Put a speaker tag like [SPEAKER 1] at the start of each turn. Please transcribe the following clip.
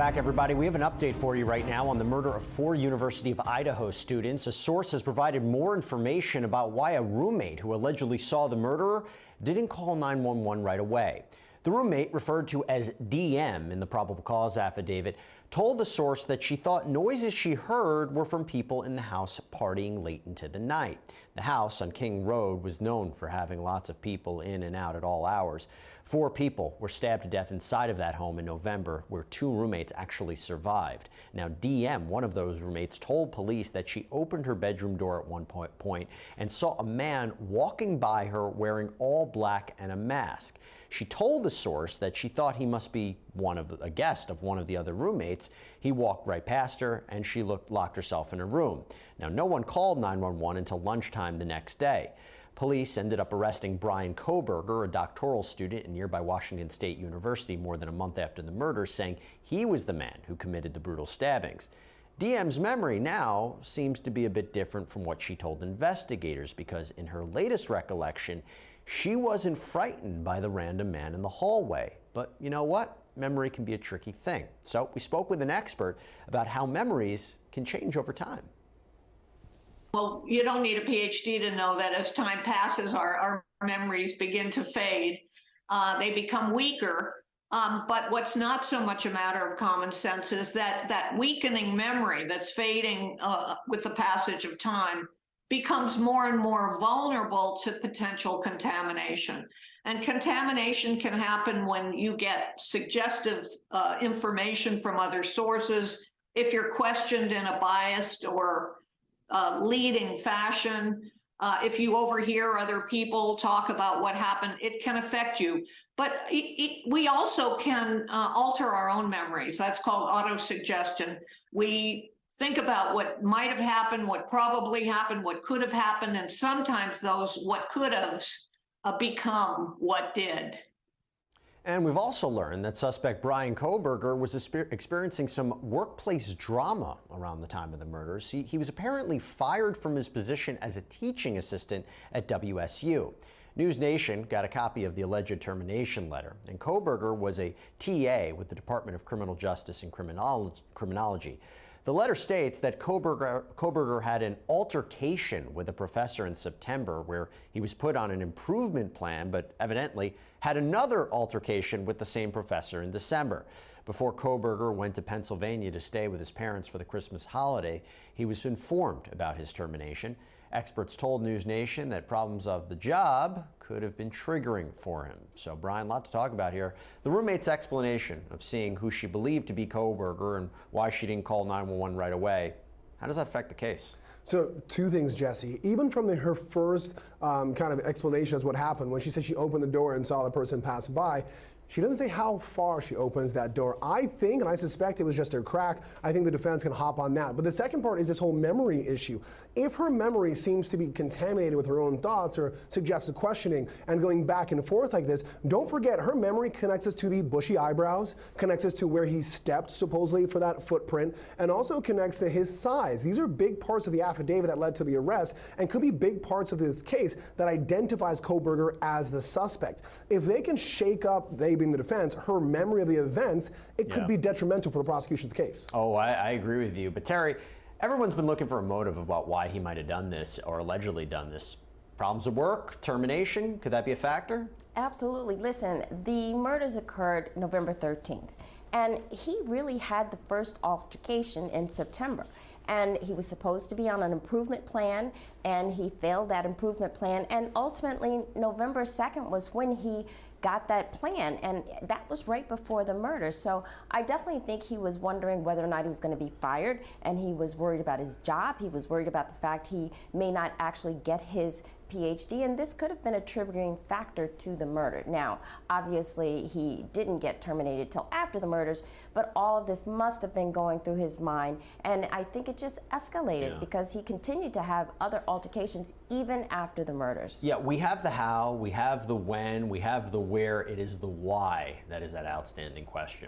[SPEAKER 1] Back, everybody. We have an update for you right now on the murder of 4 University of Idaho students. A source has provided more information about why a roommate who allegedly saw the murderer didn't call 911 right away. The roommate, referred to as DM in the probable cause affidavit, told the source that she thought noises she heard were from people in the house partying late into the night. The house on King Road was known for having lots of people in and out at all hours. 4 people were stabbed to death inside of that home in November, where 2 roommates actually survived. Now, DM, one of those roommates, told police that she opened her bedroom door at one point and saw a man walking by her wearing all black and a mask. She told the source that she thought he must be a guest of one of the other roommates. He walked right past her and she locked herself in her room. Now, no one called 911 until lunchtime the next day. Police ended up arresting Brian Koberger, a doctoral student at nearby Washington State University, more than a month after the murder, saying he was the man who committed the brutal stabbings. DM's memory now seems to be a bit different from what she told investigators, because in her latest recollection, she wasn't frightened by the random man in the hallway. But you know what? Memory can be a tricky thing. So we spoke with an expert about how memories can change over time.
[SPEAKER 2] Well, you don't need a PhD to know that as time passes, our memories begin to fade. They become weaker. But what's not so much a matter of common sense is that weakening memory that's fading with the passage of time becomes more and more vulnerable to potential contamination. And contamination can happen when you get suggestive information from other sources, if you're questioned in a biased or leading fashion, if you overhear other people talk about what happened, it can affect you. But we also can alter our own memories. That's called autosuggestion. We think about what might have happened, what probably happened, what could have happened, and sometimes those what could have's become what did.
[SPEAKER 1] And we've also learned that suspect Brian Koberger was experiencing some workplace drama around the time of the murders. He was apparently fired from his position as a teaching assistant at WSU. News Nation got a copy of the alleged termination letter, and Koberger was a TA with the Department of Criminal Justice and Criminology. The letter states that Koberger had an altercation with a professor in September where he was put on an improvement plan, but evidently had another altercation with the same professor in December. Before Koberger went to Pennsylvania to stay with his parents for the Christmas holiday, he was informed about his termination. Experts told News Nation that problems of the job could have been triggering for him. So, Brian, a lot to talk about here. The roommate's explanation of seeing who she believed to be Koberger and why she didn't call 911 right away. How does that affect the case?
[SPEAKER 3] So 2 things, Jesse. Even from her first kind of explanation as what happened, when she said she opened the door and saw the person pass by, she doesn't say how far she opens that door. I think, and I suspect it was just a crack. I think the defense can hop on that. But the second part is this whole memory issue. If her memory seems to be contaminated with her own thoughts or suggestive questioning and going back and forth like this, don't forget her memory connects us to the bushy eyebrows, connects us to where he stepped supposedly for that footprint, and also connects to his size. These are big parts of the affidavit that led to the arrest and could be big parts of this case that identifies Koberger as the suspect. If they can shake up, they being the defense, her memory of the events, it could be detrimental for the prosecution's case.
[SPEAKER 1] Oh, I agree with you. But Terry, everyone's been looking for a motive about why he might have done this or allegedly done this. Problems at work, termination, could that be a factor?
[SPEAKER 4] Absolutely. Listen, the murders occurred November 13th, and he really had the first altercation in September. And he was supposed to be on an improvement plan, and he failed that improvement plan. And ultimately, November 2nd was when he got that plan, and that was right before the murder. So I definitely think he was wondering whether or not he was going to be fired, and he was worried about his job. He was worried about the fact he may not actually get his PhD, and this could have been a triggering factor to the murder. Now, obviously, he didn't get terminated till after the murders, but all of this must have been going through his mind, and I think it just escalated because he continued to have other altercations even after the murders.
[SPEAKER 1] Yeah, we have the how, we have the when, we have the where. It is the why that is that outstanding question.